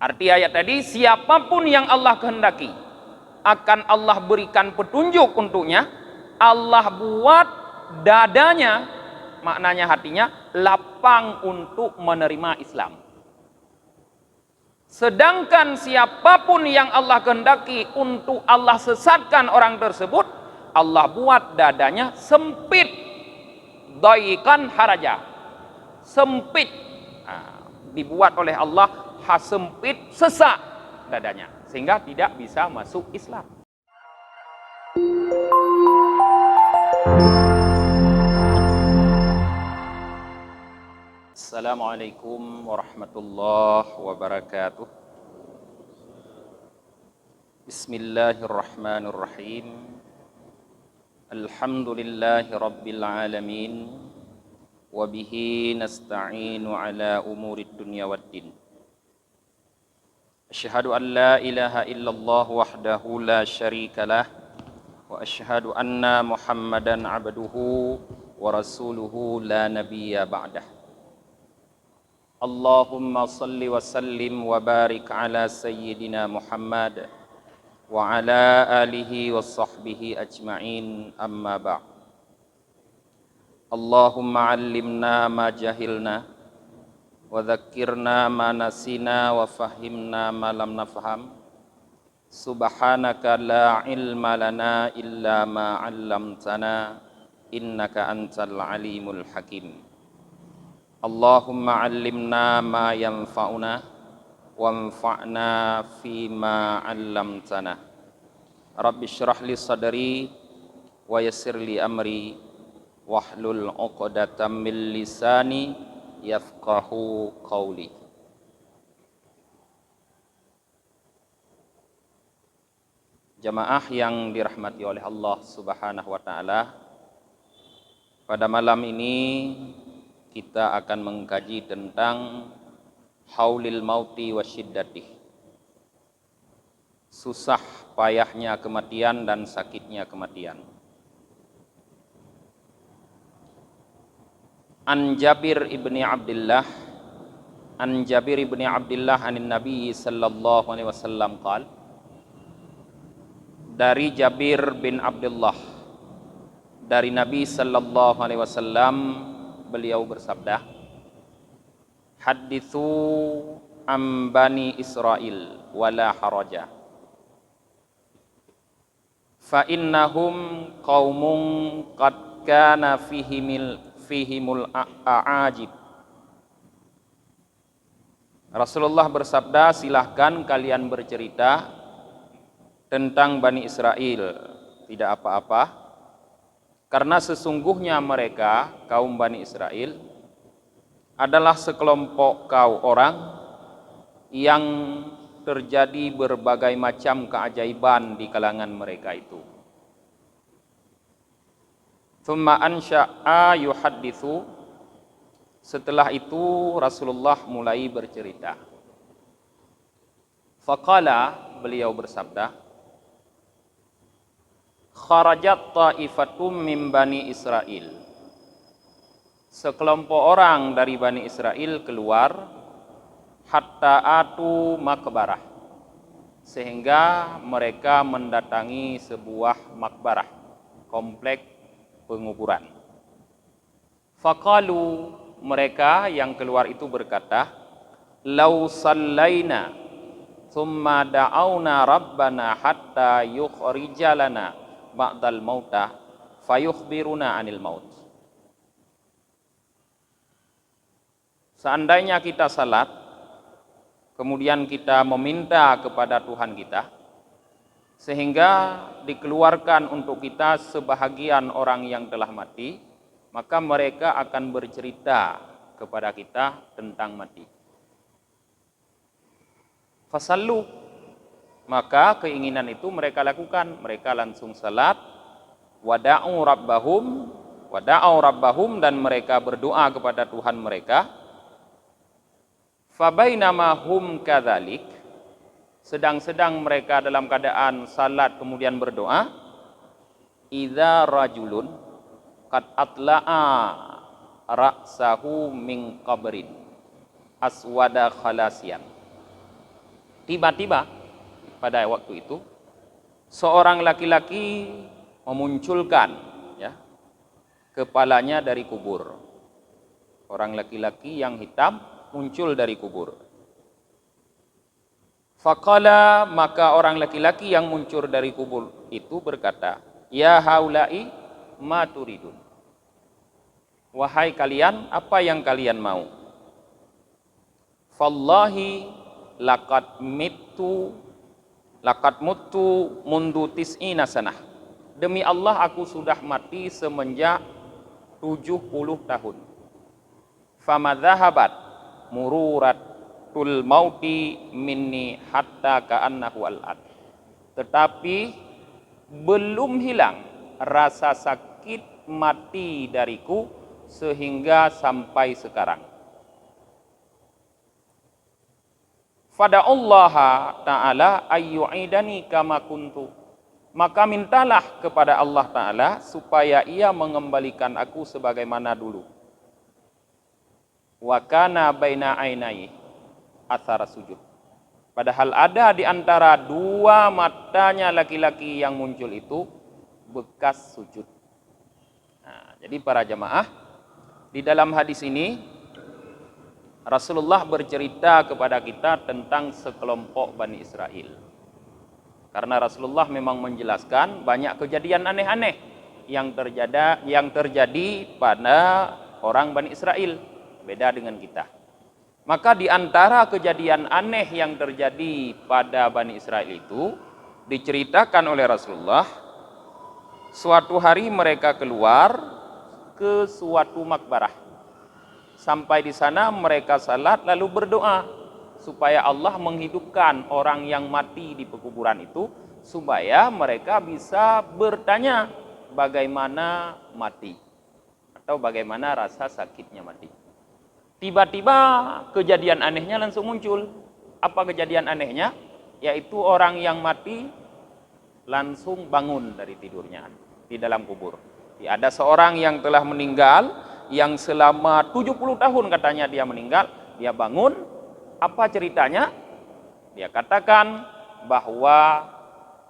Arti ayat tadi, siapapun yang Allah kehendaki akan Allah berikan petunjuk untuknya. Allah buat dadanya, maknanya hatinya, lapang untuk menerima Islam. Sedangkan siapapun yang Allah kehendaki untuk Allah sesatkan orang tersebut, Allah buat dadanya sempit, daikan haraja, sempit. Dibuat oleh Allah sempit, sesak dadanya, sehingga tidak bisa masuk Islam. Assalamualaikum warahmatullahi wabarakatuh. Bismillahirrahmanirrahim. Alhamdulillahi rabbil alamin. Wabihi nasta'inu ala umurid dunya waddin. Asyhadu an la ilaha illallah wahdahu la syarikalah. Wa asyhadu anna Muhammadan abduhu wa rasuluhu la nabiyya ba'dah. Allahumma salli wa sallim wa barik ala sayyidina Muhammad wa ala alihi wa sahbihi ajma'in, amma ba'd. Allahumma allimna ma jahilna wa dhakkirna ma nasina wa fahimna ma lam nafham. Subhanaka la ilma lana illa ma 'allamtana innaka antal alimul hakim. Allahumma allimna ma yanfa'una wanfa'na fima 'allamtana. Rabbi shrah li sadri wa yassir li amri wahlul 'uqdatam min lisani yafqahu qawli. Jamaah yang dirahmati oleh Allah Subhanahu wa taala, pada malam ini kita akan mengkaji tentang haulil mauti wa syiddatih. Susah payahnya kematian dan sakitnya kematian. An Jabir ibni Abdullah anin Nabi sallallahu alaihi wasallam qala, dari Jabir bin Abdullah dari Nabi sallallahu alaihi wasallam, beliau bersabda, hadithu am bani Israil wala haraja fa innahum qaumun qad kana fihimul a'ajib. Rasulullah bersabda, silahkan kalian bercerita tentang Bani Israel, tidak apa-apa, karena sesungguhnya mereka, kaum Bani Israel, adalah sekelompok orang yang terjadi berbagai macam keajaiban di kalangan mereka itu. Thumma ansha'a yuhaddithu. Setelah itu Rasulullah mulai bercerita. Faqala, beliau bersabda, kharajat ta'ifatum min bani Israel. Sekelompok orang dari Bani Israel keluar, hatta atu makbarah, sehingga mereka mendatangi sebuah makbarah, komplek penguburan. Faqalu, mereka yang keluar itu berkata, lau sallaina thumma da'auna rabbana hatta yukhrijalana ba'dal mautah fayukhbiruna anil maut. Seandainya kita salat, kemudian kita meminta kepada Tuhan kita, sehingga dikeluarkan untuk kita sebahagian orang yang telah mati, maka mereka akan bercerita kepada kita tentang mati. Fasallu, maka keinginan itu mereka lakukan, mereka langsung salat, wada'u rabbahum, dan mereka berdoa kepada Tuhan mereka. Fabainama hum kadzalik, sedang mereka dalam keadaan salat kemudian berdoa, idza rajulun qad atla'a ra'sahu min qabrin aswada khalasian. Tiba-tiba pada waktu itu seorang laki-laki memunculkan, ya, kepalanya dari kubur. Orang laki-laki yang hitam muncul dari kubur. Faqala, maka orang laki-laki yang muncul dari kubur itu berkata, ya haulai ma turidun. Wahai kalian, apa yang kalian mau? Fallahi laqad mutu mundu tis'ina sanah. Demi Allah aku sudah mati semenjak 70 tahun. Famadzahabat mururatul mauti minni hatta ka'annahu al'ad. Tetapi belum hilang rasa sakit mati dariku sehingga sampai sekarang. Fada'ullaha ta'ala ayyu'idani kama kuntu. Maka mintalah kepada Allah Ta'ala supaya ia mengembalikan aku sebagaimana dulu. Wa kana baina ainai athara sujud. Padahal ada di antara dua matanya laki-laki yang muncul itu bekas sujud. Nah, jadi para jamaah, di dalam hadis ini Rasulullah bercerita kepada kita tentang sekelompok Bani Israel. Karena Rasulullah memang menjelaskan banyak kejadian aneh-aneh yang terjadi pada orang Bani Israel. Beda dengan kita. Maka di antara kejadian aneh yang terjadi pada Bani Israel itu diceritakan oleh Rasulullah, suatu hari mereka keluar ke suatu makbarah. Sampai di sana mereka salat lalu berdoa supaya Allah menghidupkan orang yang mati di pekuburan itu, supaya mereka bisa bertanya bagaimana mati atau bagaimana rasa sakitnya mati. Tiba-tiba kejadian anehnya langsung muncul. Apa kejadian anehnya? Yaitu orang yang mati langsung bangun dari tidurnya di dalam kubur. Ada seorang yang telah meninggal, yang selama 70 tahun katanya dia meninggal, dia bangun. Apa ceritanya? Dia katakan bahwa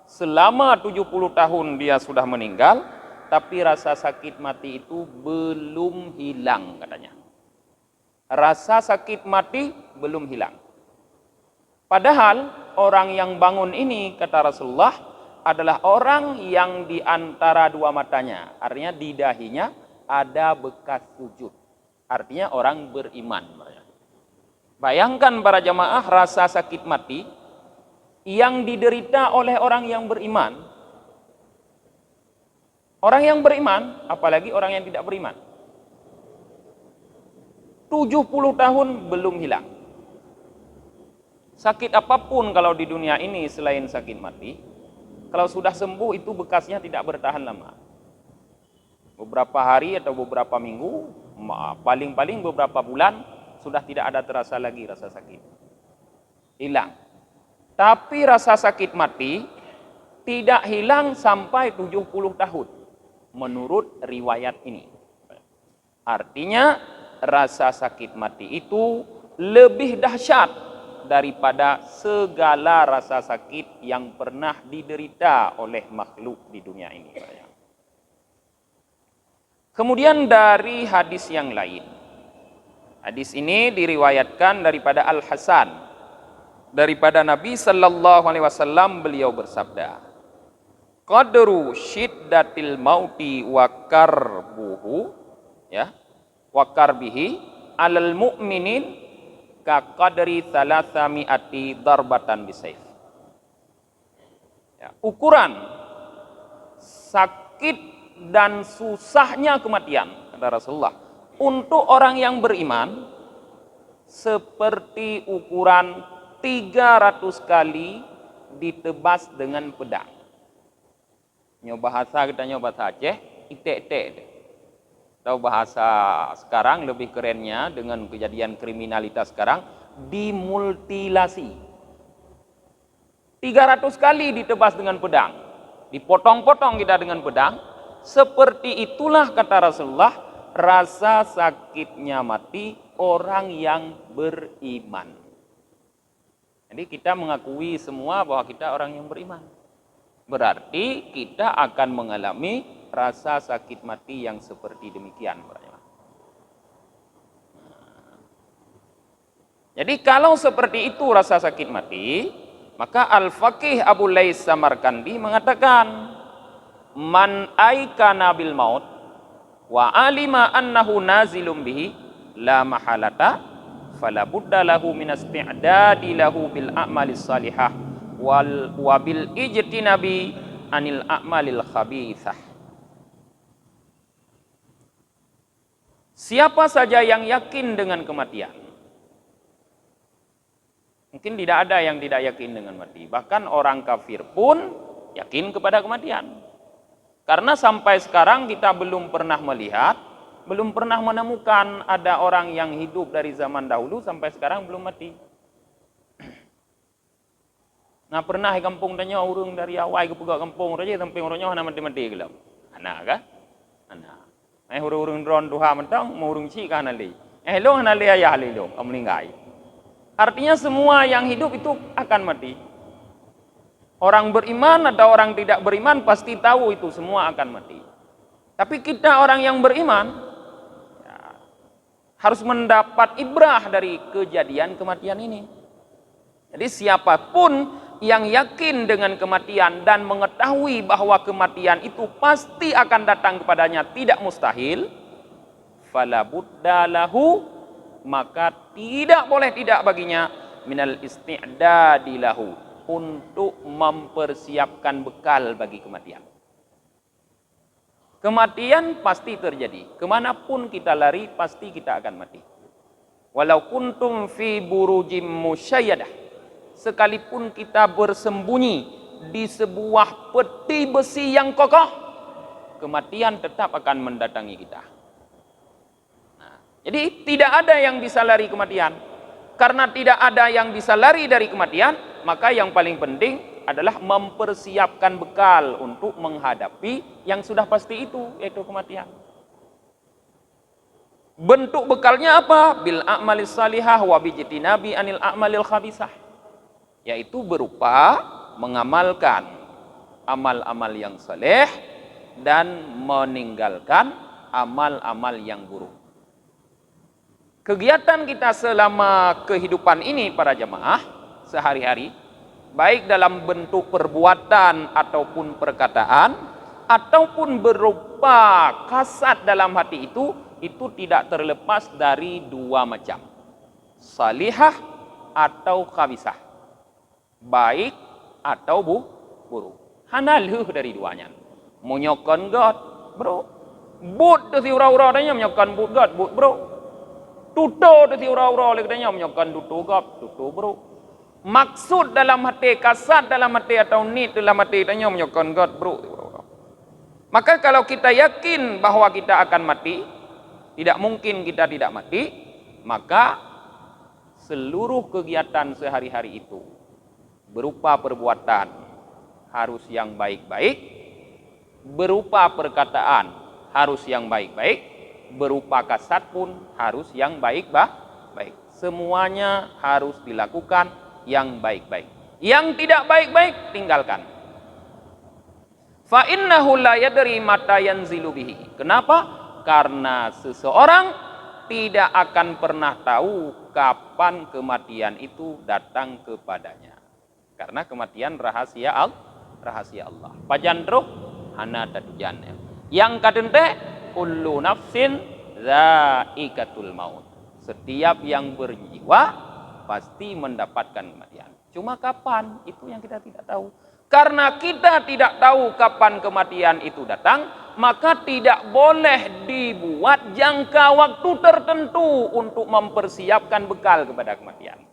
selama 70 tahun dia sudah meninggal, tapi rasa sakit mati itu belum hilang katanya. Rasa sakit mati belum hilang. Padahal orang yang bangun ini, kata Rasulullah, adalah orang yang di antara dua matanya, artinya di dahinya ada bekas sujud. Artinya orang beriman. Bayangkan para jamaah, rasa sakit mati yang diderita oleh orang yang beriman. Orang yang beriman, apalagi orang yang tidak beriman. 70 tahun belum hilang. Sakit apapun kalau di dunia ini selain sakit mati, kalau sudah sembuh itu bekasnya tidak bertahan lama. Beberapa hari atau beberapa minggu, paling-paling beberapa bulan, sudah tidak ada terasa lagi rasa sakit. Hilang. Tapi rasa sakit mati tidak hilang sampai 70 tahun. Menurut riwayat ini. Artinya rasa sakit mati itu lebih dahsyat daripada segala rasa sakit yang pernah diderita oleh makhluk di dunia ini. Kemudian dari hadis yang lain. Hadis ini diriwayatkan daripada Al-Hasan, daripada Nabi sallallahu alaihi wasallam, beliau bersabda, qadru syiddatil mauti wa karbuhu, ya, wa karbihi alal mu'minin ka qadri 300 darbatan bisayf. Ya, ukuran sakit dan susahnya kematian, kata Rasulullah, untuk orang yang beriman seperti ukuran 300 kali ditebas dengan pedang. Bahasa kita bahasa Aceh, itek-itek. Atau bahasa sekarang lebih kerennya dengan kejadian kriminalitas sekarang, dimultilasi. 300 kali ditebas dengan pedang, dipotong-potong kita dengan pedang. Seperti itulah, kata Rasulullah, rasa sakitnya mati orang yang beriman. Jadi kita mengakui semua bahwa kita orang yang beriman. Berarti kita akan mengalami rasa sakit mati yang seperti demikian. Jadi kalau seperti itu rasa sakit mati, maka Al-Faqih Abu Lais Samarkandi mengatakan, man aikana bil maut wa alima annahu nazilum bihi la mahalata fala budda lahu min isti'dadi lahu bil a'malis salihah wa bil ijtinabi anil a'malil khabithah. Siapa saja yang yakin dengan kematian, mungkin tidak ada yang tidak yakin dengan mati. Bahkan orang kafir pun yakin kepada kematian. Karena sampai sekarang kita belum pernah melihat, belum pernah menemukan ada orang yang hidup dari zaman dahulu sampai sekarang belum mati. Nah, pernah di kampung tanya urung dari awal ke pegawai kampung saja sampai orangnya hana mati-mati gelap. Anak kah? Anak. Urung drone duha mentang mau urung ci kan ali. Lo hana le ayah ali lo, kamu meninggal. Artinya semua yang hidup itu akan mati. Orang beriman atau orang tidak beriman pasti tahu itu semua akan mati. Tapi kita orang yang beriman ya, harus mendapat ibrah dari kejadian kematian ini. Jadi siapapun yang yakin dengan kematian dan mengetahui bahwa kematian itu pasti akan datang kepadanya, tidak mustahil, fala budda lahu, maka tidak boleh tidak baginya minal isti'dadi lahu, untuk mempersiapkan bekal bagi kematian. Kematian pasti terjadi. Kemanapun kita lari, pasti kita akan mati. Walau kuntum fi burujim musayyadah, sekalipun kita bersembunyi di sebuah peti besi yang kokoh, kematian tetap akan mendatangi kita. Nah, jadi tidak ada yang bisa lari kematian. Karena tidak ada yang bisa lari dari kematian, maka yang paling penting adalah mempersiapkan bekal untuk menghadapi yang sudah pasti itu, yaitu kematian. Bentuk bekalnya apa? Bil a'malis salihah wa bijtinabi anil a'malil khabisah. Yaitu berupa mengamalkan amal-amal yang saleh dan meninggalkan amal-amal yang buruk. Kegiatan kita selama kehidupan ini para jemaah sehari-hari, baik dalam bentuk perbuatan ataupun perkataan, ataupun berupa kasat dalam hati itu tidak terlepas dari dua macam. Salihah atau khabisah. Baik atau buruk. Hanaluh dari duanya. Menyokon God, bro. But tu si ura-ura adanya menyokon but God, but bro. Tuto tu si ura-ura oleh katanya menyokon tuto God, tuto bro. Maksud dalam hati, kasat dalam hati atau nit dalam hati tanya menyokon God, bro. Maka kalau kita yakin bahwa kita akan mati, tidak mungkin kita tidak mati, maka seluruh kegiatan sehari-hari itu berupa perbuatan harus yang baik-baik, berupa perkataan harus yang baik-baik, berupa kasat pun harus yang baik-baik. Semuanya harus dilakukan yang baik-baik. Yang tidak baik-baik tinggalkan. Fa innahu la yadri mata yanzilu bihi. Kenapa? Karena seseorang tidak akan pernah tahu kapan kematian itu datang kepadanya. Karena kematian rahasia Allah. Pajandro hana tatujan. Yang kadente kullu nafsin zaikatul maut. Setiap yang berjiwa pasti mendapatkan kematian. Cuma kapan? Itu yang kita tidak tahu. Karena kita tidak tahu kapan kematian itu datang, maka tidak boleh dibuat jangka waktu tertentu untuk mempersiapkan bekal kepada kematian.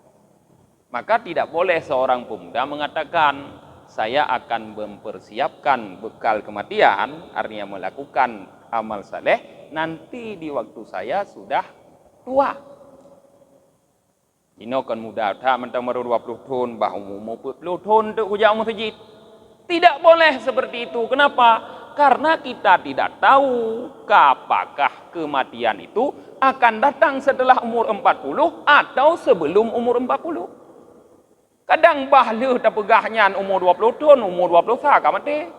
Maka tidak boleh seorang pemuda mengatakan, saya akan mempersiapkan bekal kematian, artinya melakukan amal saleh, nanti di waktu saya sudah tua. Ino kan muda, tak mentang baru 20 tahun, bahu mau 40 tahun untuk hujah masjid. Tidak boleh seperti itu. Kenapa? Karena kita tidak tahu apakah kematian itu akan datang setelah umur 40 atau sebelum umur 40. Kadang bahlu tak pegahnya umur 20 tahun, umur 20 tahun mati.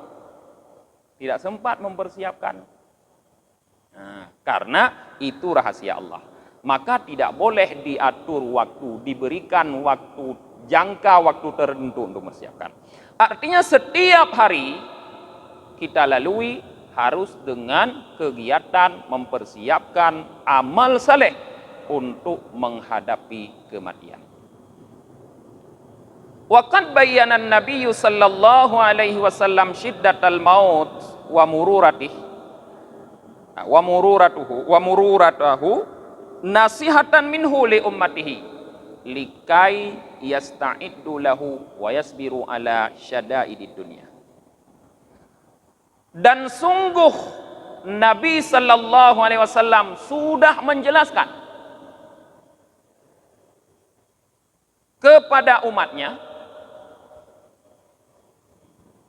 Tidak sempat mempersiapkan. Nah, karena itu rahasia Allah. Maka tidak boleh diatur waktu, diberikan waktu, jangka waktu tertentu untuk mempersiapkan. Artinya setiap hari kita lalui harus dengan kegiatan mempersiapkan amal saleh untuk menghadapi kematian. Waqad bayyana an-nabiy sallallahu alaihi wasallam syiddatal maut wa mururatahu nasihatan minhu li ummatihi likai yasta'iddu lahu wa yasbiru ala syada'idid dunya. Dan sungguh Nabi sallallahu alaihi wasallam sudah menjelaskan kepada umatnya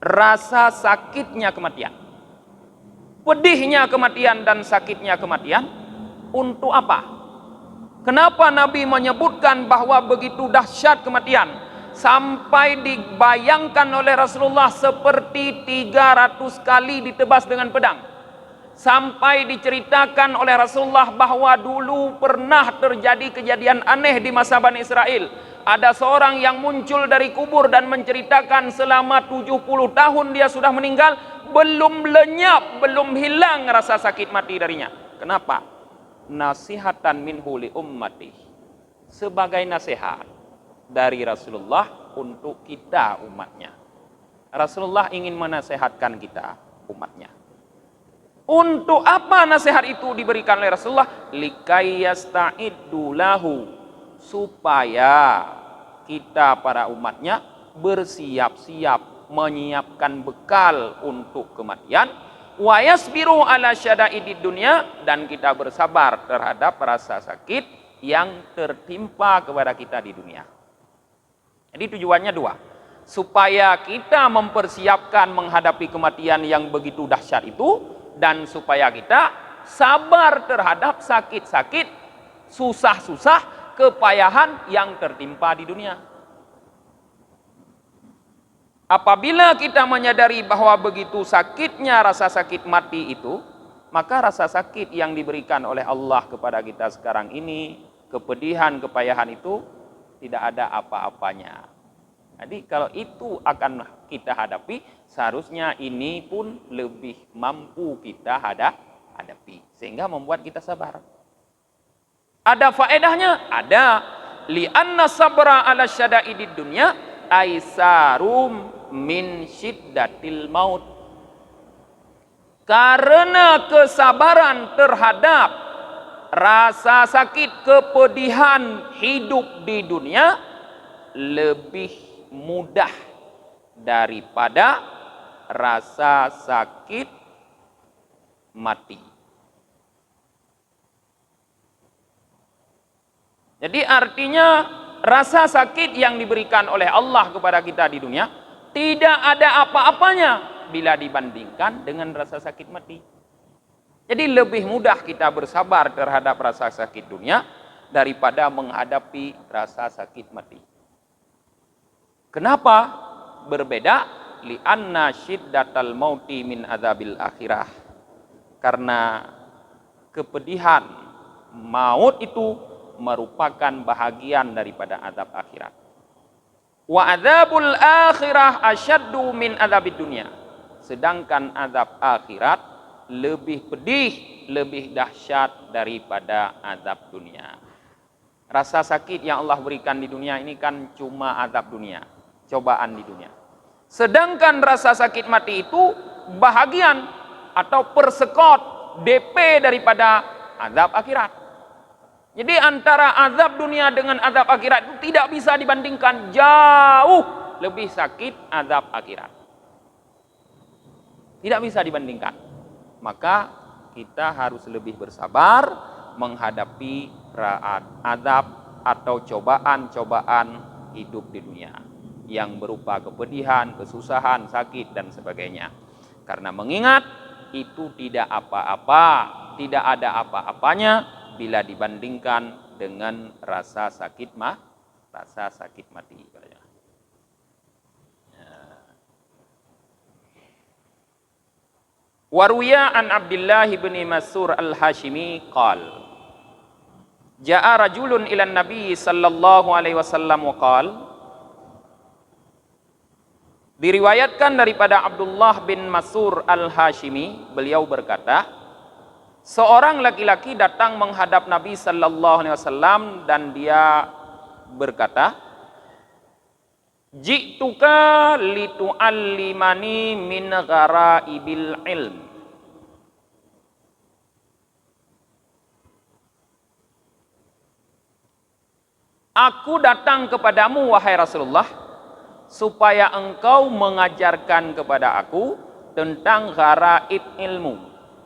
rasa sakitnya kematian, pedihnya kematian dan sakitnya kematian. Untuk apa? Kenapa Nabi menyebutkan bahwa begitu dahsyat kematian sampai dibayangkan oleh Rasulullah seperti 300 kali ditebas dengan pedang? Sampai diceritakan oleh Rasulullah bahwa dulu pernah terjadi kejadian aneh di masa Bani Israel. Ada seorang yang muncul dari kubur dan menceritakan selama 70 tahun dia sudah meninggal, belum lenyap, belum hilang rasa sakit mati darinya. Kenapa? Nasihatan minhu li ummati. Sebagai nasihat dari Rasulullah untuk kita umatnya. Rasulullah ingin menasehatkan kita umatnya. Untuk apa nasihat itu diberikan oleh Rasulullah? Likai yasta'iddu lahu, supaya kita para umatnya bersiap-siap menyiapkan bekal untuk kematian, wa yasbiru ala syada'idid dunya, dan kita bersabar terhadap rasa sakit yang tertimpa kepada kita di dunia. Jadi tujuannya dua, supaya kita mempersiapkan menghadapi kematian yang begitu dahsyat itu, dan supaya kita sabar terhadap sakit-sakit, susah-susah, kepayahan yang tertimpa di dunia. Apabila kita menyadari bahwa begitu sakitnya rasa sakit mati itu, maka rasa sakit yang diberikan oleh Allah kepada kita sekarang ini, kepedihan, kepayahan itu tidak ada apa-apanya. Jadi kalau itu akan kita hadapi, seharusnya ini pun lebih mampu kita hadapi, sehingga membuat kita sabar. Ada faedahnya? Ada. Li'anna sabra ala syada'idid dunya aisarum min syiddatil maut. Karena kesabaran terhadap rasa sakit, kepedihan hidup di dunia lebih mudah daripada rasa sakit mati. Jadi artinya rasa sakit yang diberikan oleh Allah kepada kita di dunia tidak ada apa-apanya bila dibandingkan dengan rasa sakit mati. Jadi lebih mudah kita bersabar terhadap rasa sakit dunia daripada menghadapi rasa sakit mati. Kenapa berbeda? Li'anna syiddatal mauti min adzabil akhirah. Karena kepedihan maut itu merupakan bahagian daripada azab akhirat. Wa adzabul akhirah asyaddu min adzabid dunya. Sedangkan azab akhirat lebih pedih, lebih dahsyat daripada azab dunia. Rasa sakit yang Allah berikan di dunia ini kan cuma azab dunia, cobaan di dunia. Sedangkan rasa sakit mati itu bahagian atau persekot DP daripada azab akhirat. Jadi antara azab dunia dengan azab akhirat itu tidak bisa dibandingkan, jauh lebih sakit azab akhirat. Tidak bisa dibandingkan. Maka kita harus lebih bersabar menghadapi azab atau cobaan-cobaan hidup di dunia yang berupa kepedihan, kesusahan, sakit dan sebagainya. Karena mengingat itu tidak apa-apa, tidak ada apa-apanya bila dibandingkan dengan rasa sakit mati. Waruya an Abdullah bin Mas'ur al-Hashimi qal Ja'a rajulun ila Nabi sallallahu alaihi wasallam wa qal Diriwayatkan daripada Abdullah bin Mas'ur al-Hashimi, beliau berkata, seorang laki-laki datang menghadap Nabi sallallahu alaihi wasallam dan dia berkata, "Ji'tuka litu'allimani min gharaibil ilm." Aku datang kepadamu wahai Rasulullah supaya engkau mengajarkan kepada aku tentang gharaib ilmu.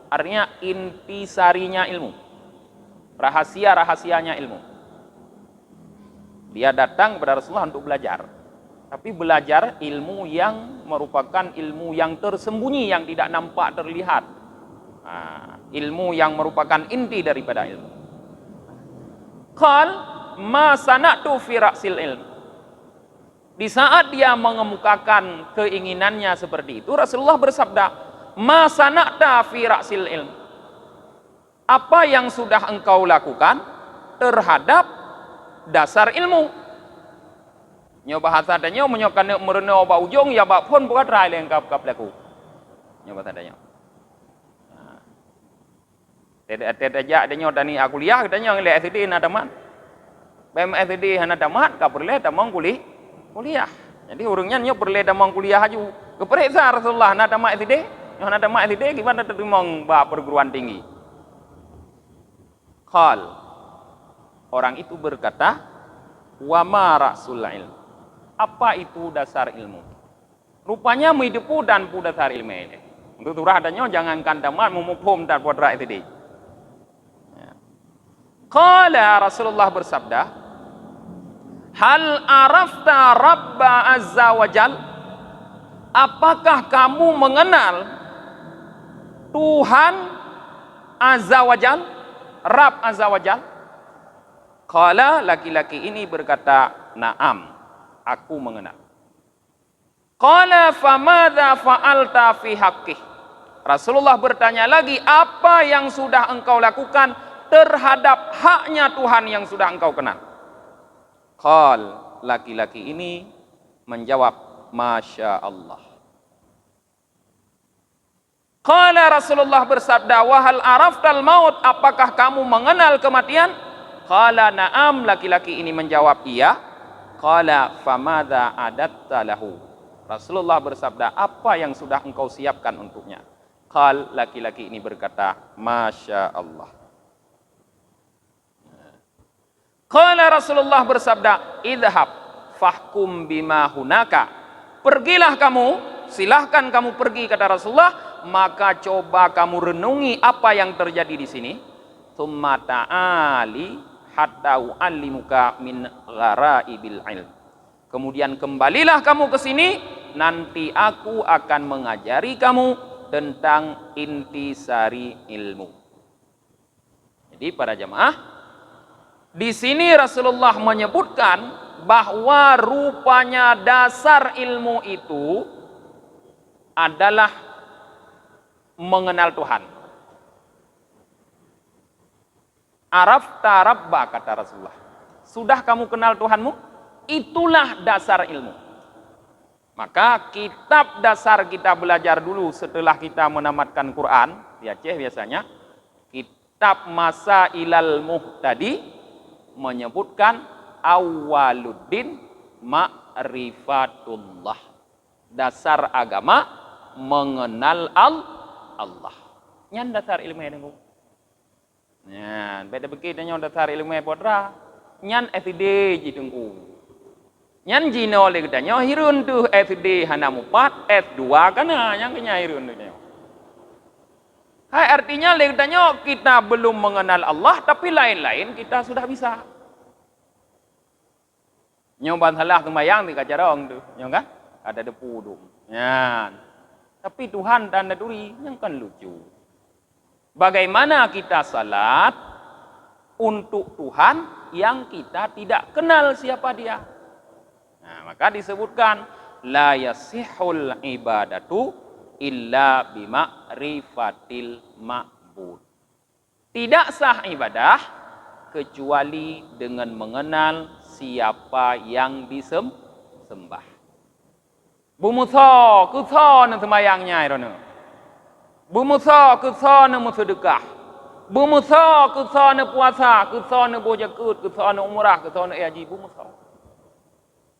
Artinya intisarinya ilmu. Rahasia-rahasianya ilmu. Dia datang kepada Rasulullah untuk belajar. Tapi belajar ilmu yang merupakan ilmu yang tersembunyi, yang tidak nampak terlihat. Ilmu yang merupakan inti daripada ilmu. Qal ma sana'tu fi ra'sil ilm. Di saat dia mengemukakan keinginannya seperti itu, Rasulullah bersabda, ma sana'ta fi ra'sil ilm. Apa yang sudah engkau lakukan terhadap dasar ilmu? Nyo bahasa danyo menyokan mereno ba ujung ya ba pun buat rai lengkap kap laku. Nyo bahasa danyo. Tidak aja danyo dani akuliah danyo le SD na damat. Bem SD hana damat ka perle damang kuliah. Jadi urungnya nyo perle damang kuliah aju. Keperiksa Rasulullah na damat SD. Nyo na damat SD gimana terimong ba perguruan tinggi. Qal orang itu berkata, wa ma ra'sul ilm. Apa itu dasar ilmu? Rupanya menghidupu dan pu dasar ilmu ini. Untuk turah adanya jangankan damat mumuphum dan podra itu di. Qala Rasulullah bersabda, hal arafta Rabba azza wa jal? Apakah kamu mengenal Tuhan azza wa jal? Rabb azza wa jal? Qala laki-laki ini berkata, na'am, aku mengenal. Qala famadza fa'alta fi haqqih. Rasulullah bertanya lagi, apa yang sudah engkau lakukan terhadap haknya Tuhan yang sudah engkau kenal? Qal laki-laki ini menjawab, masya Allah. Qala Rasulullah bersabda, wahal araftal maut, apakah kamu mengenal kematian? Qala na'am, laki-laki ini menjawab iya. Qala famadza adatta lahu. Rasulullah bersabda, apa yang sudah engkau siapkan untuknya? Qal laki-laki ini berkata, masya Allah. Qala Rasulullah bersabda, idhab fahkum bima hunaka. Pergilah kamu, silahkan kamu pergi kata Rasulullah, maka coba kamu renungi apa yang terjadi di sini. Tsumma ta'ali hatta u'allimuka min gharaibil ilm. Kemudian kembalilah kamu ke sini, nanti aku akan mengajari kamu tentang intisari ilmu. Jadi para jamaah, di sini Rasulullah menyebutkan bahwa rupanya dasar ilmu itu adalah mengenal Tuhan. Arafta Rabba kata Rasulullah. Sudah kamu kenal Tuhanmu? Itulah dasar ilmu. Maka kitab dasar kita belajar dulu setelah kita menamatkan Quran, di Aceh biasanya, kitab Masailal Muhtadi menyebutkan awaluddin ma'rifatullah. Dasar agama mengenal Allah. Nyan dasar ilmu ini. Nyan beda begitu nyan dasar ilmu podra. Nyan SD jidungku. Nyan jino le katanya hirun tu SD hana mupat S2 kana yang kenya hirun tu. Hai artinya le katanya kita belum mengenal Allah tapi lain-lain kita sudah bisa. Nyoban salah sembahyang di kacarong tu, nyo kan? Ada depu dum. Nyan. Tapi Tuhan dan duri yang kan lucu. Bagaimana kita salat untuk Tuhan yang kita tidak kenal siapa dia? Nah, maka disebutkan la yasihul ibadatu illa bima'rifatil ma'bud. Tidak sah ibadah kecuali dengan mengenal siapa yang disembah. Bumusa kusa na semayangnya itu. Bumusa kusa na bersedekah. Bumusa kusa na puasa, kusa na berzakat, kusa na umrah, kusa na haji, bumusa.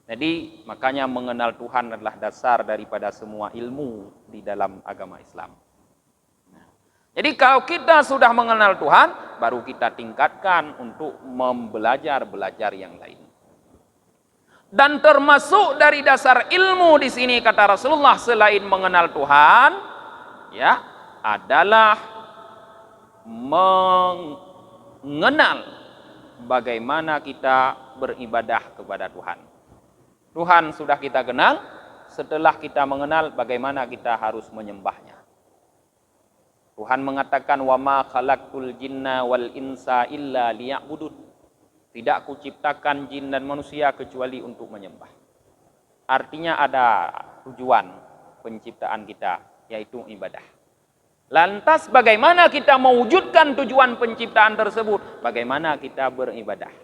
Jadi makanya mengenal Tuhan adalah dasar daripada semua ilmu di dalam agama Islam. Jadi kalau kita sudah mengenal Tuhan, baru kita tingkatkan untuk belajar yang lain. Dan termasuk dari dasar ilmu di sini kata Rasulullah selain mengenal Tuhan, ya, adalah mengenal bagaimana kita beribadah kepada Tuhan. Tuhan sudah kita kenal, setelah kita mengenal bagaimana kita harus menyembahnya. Tuhan mengatakan wa ma khalaqtul jinna wal insa illa liya'budun. Tidak kuciptakan jin dan manusia kecuali untuk menyembah. Artinya ada tujuan penciptaan kita, yaitu ibadah. Lantas bagaimana kita mewujudkan tujuan penciptaan tersebut? Bagaimana kita beribadah?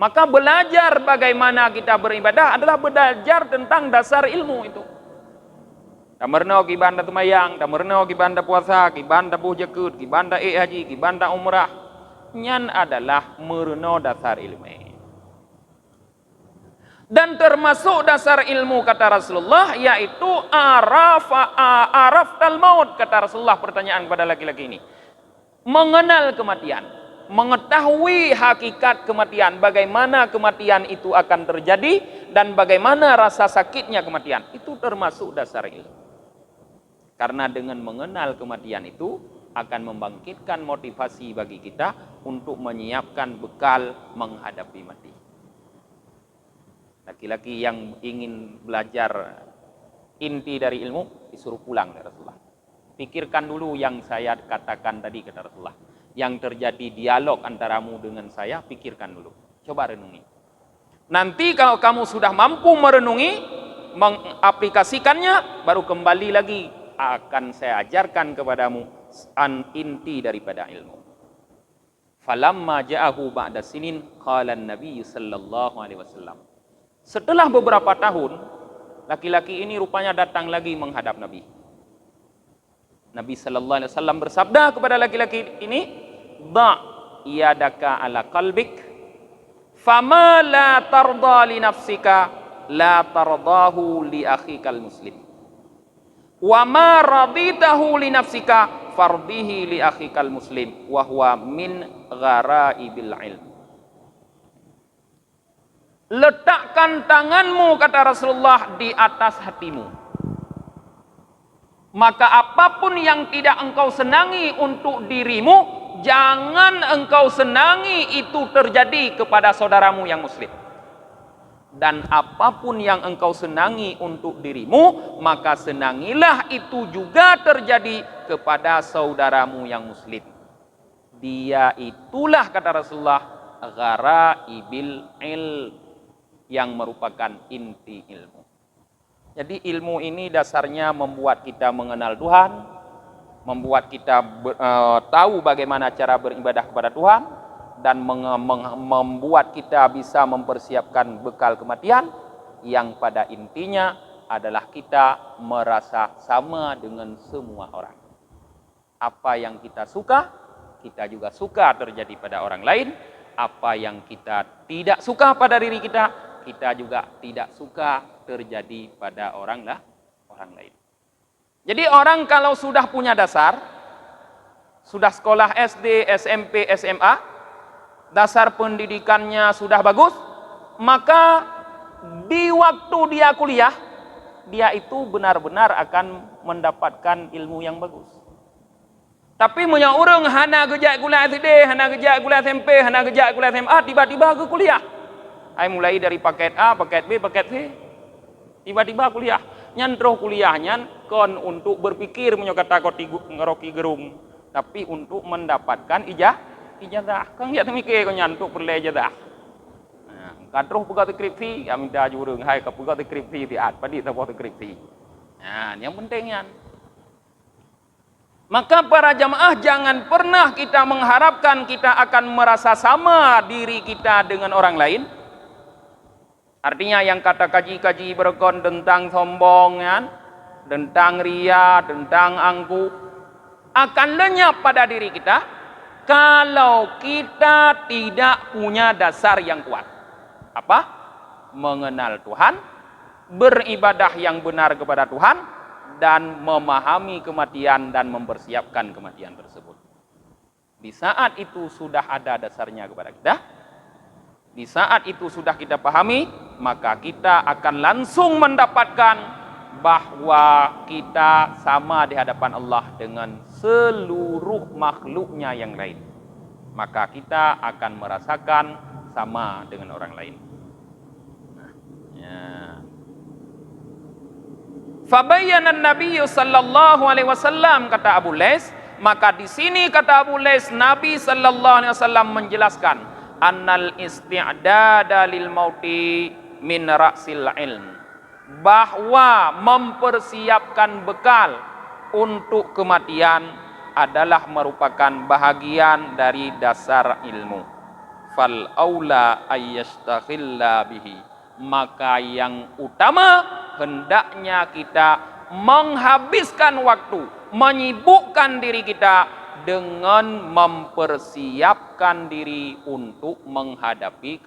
Maka belajar bagaimana kita beribadah adalah belajar tentang dasar ilmu itu. Kamarna kibanda tumayang, kamarna kibanda puasa, kibanda berzakat, kibanda haji, kibanda umrah. Nyan adalah merno dasar ilmu. Dan termasuk dasar ilmu kata Rasulullah yaitu araftal maut kata Rasulullah pertanyaan kepada laki-laki ini. Mengenal kematian, mengetahui hakikat kematian, bagaimana kematian itu akan terjadi dan bagaimana rasa sakitnya kematian. Itu termasuk dasar ilmu. Karena dengan mengenal kematian itu akan membangkitkan motivasi bagi kita untuk menyiapkan bekal menghadapi mati. Laki-laki yang ingin belajar inti dari ilmu disuruh pulang kata Rasulullah. Pikirkan dulu yang saya katakan tadi kata Rasulullah. Yang terjadi dialog antaramu dengan saya, pikirkan dulu. Coba renungi. Nanti kalau kamu sudah mampu merenungi, mengaplikasikannya, baru kembali lagi akan saya ajarkan kepadamu inti daripada ilmu. Falamma ja'ahu ba'da sinin qala an-nabiy sallallahu alaihi wasallam. Setelah beberapa tahun, laki-laki ini rupanya datang lagi menghadap Nabi. Nabi sallallahu alaihi wasallam bersabda kepada laki-laki ini, "Da' yadaka ala qalbik, fama la tarda li nafsika, la tardahu li akhikal muslim. Wa ma raditahu li nafsika fardihi li akhikal muslim wa huwa min gharaibil ilm." Letakkan tanganmu kata Rasulullah di atas hatimu. Maka apapun yang tidak engkau senangi untuk dirimu, jangan engkau senangi itu terjadi kepada saudaramu yang muslim. Dan apapun yang engkau senangi untuk dirimu, maka senangilah itu juga terjadi kepada saudaramu yang muslim. Dia itulah kata Rasulullah gharaibil ilm, yang merupakan inti ilmu. Jadi ilmu ini dasarnya membuat kita mengenal Tuhan, membuat kita tahu bagaimana cara beribadah kepada Tuhan, dan membuat kita bisa mempersiapkan bekal kematian yang pada intinya adalah kita merasa sama dengan semua orang. Apa yang kita suka, kita juga suka terjadi pada orang lain. Apa yang kita tidak suka pada diri kita, kita juga tidak suka terjadi pada orang lain. Jadi orang kalau sudah punya dasar, sudah sekolah SD, SMP, SMA, dasar pendidikannya sudah bagus, maka di waktu dia kuliah, dia itu benar-benar akan mendapatkan ilmu yang bagus. Tapi punya orang hana kerja kuliah SD, hana kerja kuliah SMP, hana kerja kuliah SMA, tiba-tiba ke kuliah. Ai mulai dari paket A, paket B, paket C. Tiba-tiba kuliah. Nyantro kuliahnya kon untuk berpikir menyokata koti ngeroki gerung, tapi untuk mendapatkan ijazah. Kang ya temike kon nyantuk perle ijazah. Nah, kadroh pegat skripsi, ya minta jurung hai ka pegat skripsi ti at padi ta skripsi. Nah, yang pentingnya Maka para jamaah jangan pernah kita mengharapkan kita akan merasa sama diri kita dengan orang lain. Artinya yang kata kaji-kaji berkon tentang sombong, kan? Tentang ria, tentang angkuh, akan lenyap pada diri kita kalau kita tidak punya dasar yang kuat. Apa? Mengenal Tuhan, beribadah yang benar kepada Tuhan, dan memahami kematian dan mempersiapkan kematian tersebut. Di saat itu sudah ada dasarnya kepada kita, di saat itu sudah kita pahami, maka kita akan langsung mendapatkan bahwa kita sama di hadapan Allah dengan seluruh makhluknya yang lain. Maka kita akan merasakan sama dengan orang lain. Fabayyana Nabi sallallahu alaihi wasallam, kata Abu Lais, maka di sini kata Abu Lais, Nabi sallallahu alaihi wasallam menjelaskan annal isti'dada lil mauti min ra'sil ilm, bahwa mempersiapkan bekal untuk kematian adalah merupakan bahagian dari dasar ilmu. Fal aula ayyastaghilla bihi, maka yang utama hendaknya kita menghabiskan waktu, menyibukkan diri kita dengan mempersiapkan diri untuk menghadapi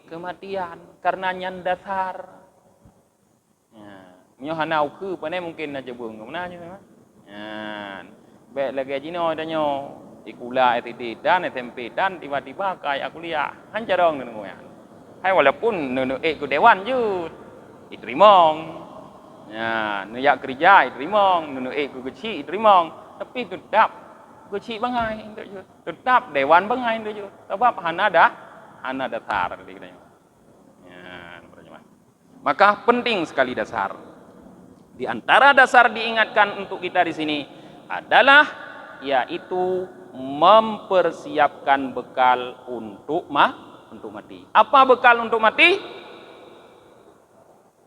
kematian, karena nyan dasar. Nyo hanau ke panai mungkin aja bung kemana nyo. Baik lagi jino danyo ikula ETD dan SMP dan tiba-tiba kayak kuliah hancarong nunggu ya. Hai walaupun nunu ku dewan je diterima. Ya, nuyak kerja diterima, nunu ku kecil diterima, tapi tetap kecil bangai untuk je. Tetap dewan bangai untuk je. Sebab hana dasar di kita. Ya, maka penting sekali dasar. Di antara dasar diingatkan untuk kita di sini adalah yaitu mempersiapkan bekal untuk mati. Apa bekal untuk mati?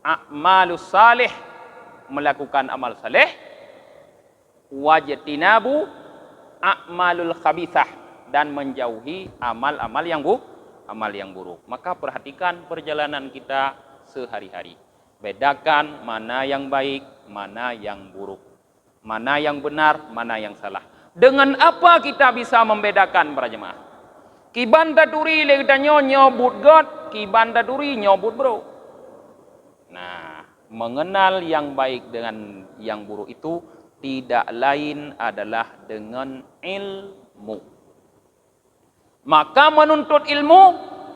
A'malus salih, melakukan amal saleh, wajtinabu a'malul khabithah, dan menjauhi amal-amal yang buruk. Maka perhatikan perjalanan kita sehari-hari. Bedakan mana yang baik, mana yang buruk, mana yang benar, mana yang salah. Dengan apa kita bisa membedakan para jemaah? Kiban daduri le kita nyobut God, kiban daduri nyobut bro. Nah, mengenal yang baik dengan yang buruk itu tidak lain adalah dengan ilmu. Maka menuntut ilmu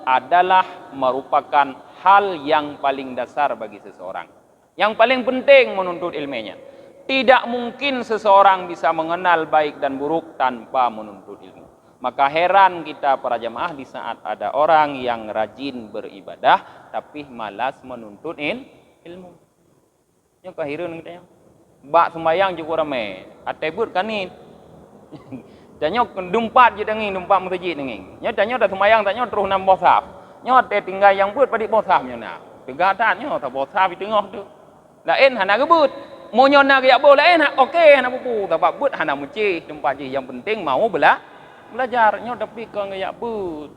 adalah merupakan hal yang paling dasar bagi seseorang. Yang paling penting menuntut ilmunya. Tidak mungkin seseorang bisa mengenal baik dan buruk tanpa menuntut ilmu. Maka heran kita para jamaah di saat ada orang yang rajin beribadah tapi malas menuntut ilmu. Yang kahirun kita ya. Bak sembayang juga ramai. Atebut kan ni. Danyo dumpat je dengi, dumpat masjid dengi. Nya danyo dah sembayang taknya terus nambah saf. Nya te tinggal yang but padik bosaf nya na. Tegatannya tak bosaf di tengah tu. Lain hana gebut. Monyo nak ya boleh nak okey nak buku tapi but hana muci tempat je yang penting mau belajar nyo tapi kang ya but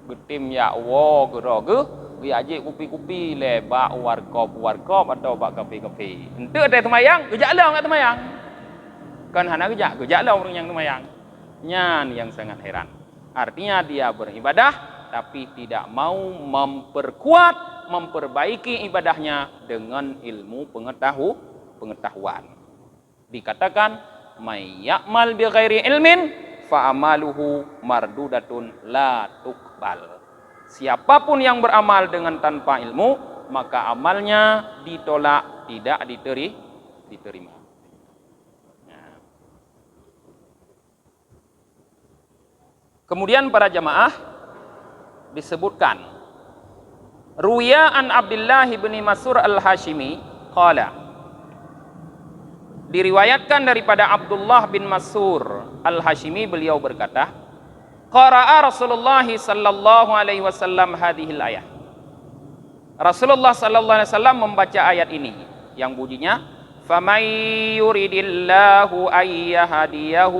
getim ya wo geroge ya je kupi-kupi le ba warkop atau ba kafe-kafe ente ada semayang gejak lah enggak semayang kan hana gejak lah orang yang semayang nyan yang sangat heran. Artinya dia beribadah tapi tidak mau memperkuat, memperbaiki ibadahnya dengan ilmu pengetahuan. Dikatakan may ya'mal bi ghairi ilmin fa amaluhu mardudatun la tuqbal. Siapapun yang beramal dengan tanpa ilmu, maka amalnya ditolak, tidak diterima. Kemudian para jamaah disebutkan Ruya an Abdullah bin Mas'ud al-Hashimi qala, diriwayatkan daripada Abdullah bin Mas'ud al-Hashimi, beliau berkata, qara'a Rasulullah sallallahu alaihi wasallam hadhil ayat. Rasulullah sallallahu alaihi wasallam membaca ayat ini yang bunyinya فَمَن يُرِدِ اللَّهُ أَن يَهْدِيَهُ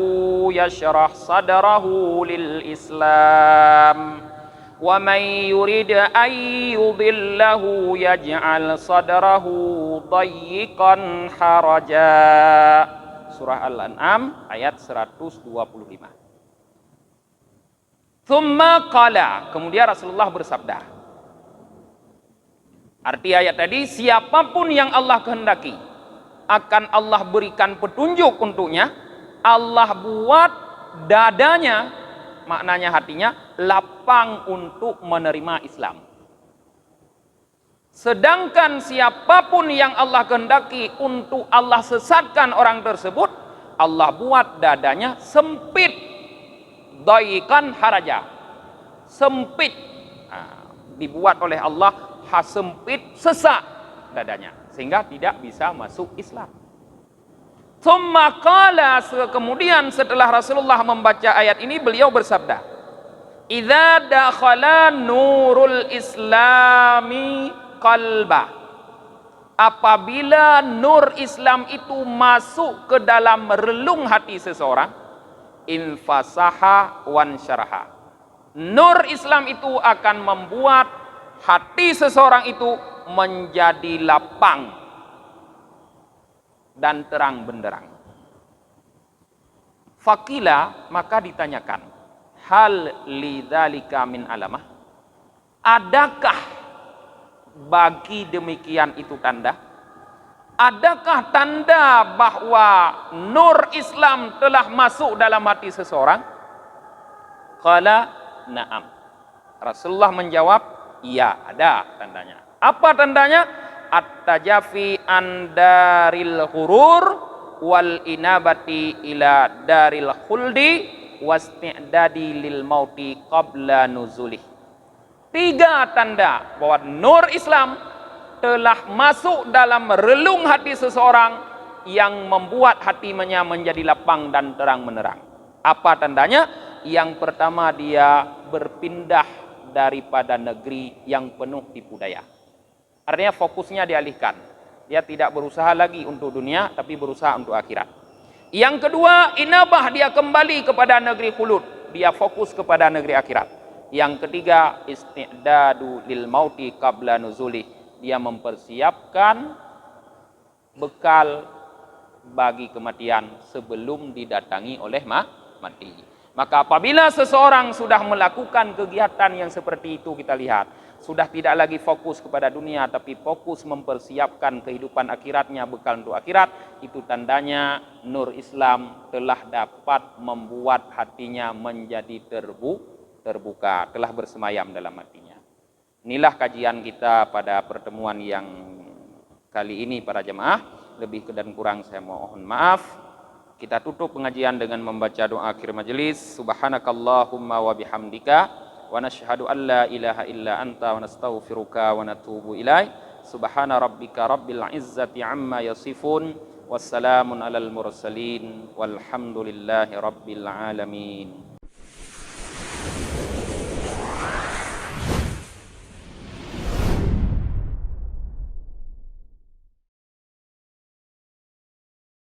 يَشْرَحْ صَدْرَهُ لِلْإِسْلَامِ وَمَن يُرِدْ أَن يُضِلَّهُ يَجْعَلْ صَدْرَهُ ضَيِّقًا حَرَجًا. Surah Al-An'am ayat 125. Tsumma qala, kemudian Rasulullah bersabda. Arti ayat tadi, siapapun yang Allah kehendaki akan Allah berikan petunjuk untuknya. Allah buat dadanya, maknanya hatinya, lapang untuk menerima Islam. Sedangkan siapapun yang Allah kehendaki untuk Allah sesatkan orang tersebut, Allah buat dadanya sempit, daikan haraja, sempit. Dibuat oleh Allah sempit, sesak dadanya, sehingga tidak bisa masuk Islam. Tsumma qala, kemudian setelah Rasulullah membaca ayat ini, beliau bersabda, idza dakhala nurul islami qalba, apabila nur Islam itu masuk ke dalam relung hati seseorang, infasaha wansyaraha, nur Islam itu akan membuat hati seseorang itu menjadi lapang dan terang benderang. Fakila, maka ditanyakan, hal lidzalika min alamah, adakah bagi demikian itu tanda? Adakah tanda bahwa nur Islam telah masuk dalam hati seseorang? Qala na'am. Rasulullah menjawab, iya, ada tandanya. Apa tandanya? At-tajafi an daril hurur wal inabati ila daril khuldi wasti'dadi lil mauti qabla nuzulih. 3 tanda bahwa nur Islam telah masuk dalam relung hati seseorang yang membuat hatinya menjadi lapang dan terang menerang. Apa tandanya? Yang pertama, dia berpindah daripada negeri yang penuh tipu daya. Artinya fokusnya dialihkan. Dia tidak berusaha lagi untuk dunia, tapi berusaha untuk akhirat. Yang kedua, inabah, dia kembali kepada negeri khulud. Dia fokus kepada negeri akhirat. Yang ketiga, isti'dadu lil mauti qabla nuzuli, dia mempersiapkan bekal bagi kematian sebelum didatangi oleh mati. Maka apabila seseorang sudah melakukan kegiatan yang seperti itu, kita lihat sudah tidak lagi fokus kepada dunia, tapi fokus mempersiapkan kehidupan akhiratnya, bekal untuk akhirat, itu tandanya nur Islam telah dapat membuat hatinya menjadi terbuka, telah bersemayam dalam hatinya. Inilah kajian kita pada pertemuan yang kali ini para jemaah. Lebih dan kurang saya mohon maaf. Kita tutup pengajian dengan membaca doa akhir majelis. Subhanakallahumma wa bihamdika wa nashhadu an la ilaha illa anta wa nastaghfiruka wa natubu ilaik. Subhana rabbika rabbil izzati amma yasifun. Wassalamun alal mursalin walhamdulillahi rabbil alamin.